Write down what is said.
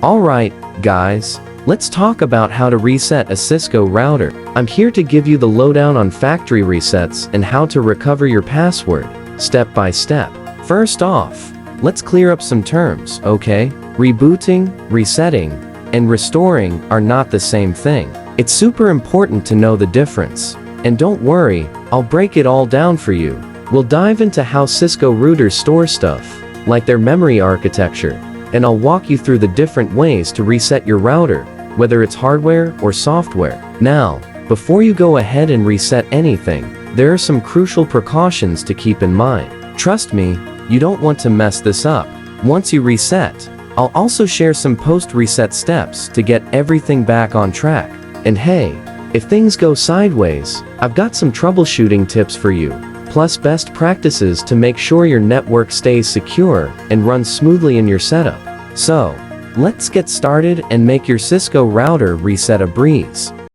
Alright, guys, let's talk about how to reset a Cisco router. I'm here to give you the lowdown on factory resets and how to recover your password, step by step. First off, let's clear up some terms, okay? Rebooting, resetting, and restoring are not the same thing. It's super important to know the difference. And don't worry, I'll break it all down for you. We'll dive into how Cisco routers store stuff, like their memory architecture, and I'll walk you through the different ways to reset your router, whether it's hardware or software. Now, before you go ahead and reset anything, there are some crucial precautions to keep in mind. Trust me, you don't want to mess this up. Once you reset, I'll also share some post-reset steps to get everything back on track. And hey, if things go sideways, I've got some troubleshooting tips for you, plus best practices to make sure your network stays secure and runs smoothly in your setup. So, let's get started and make your Cisco router reset a breeze.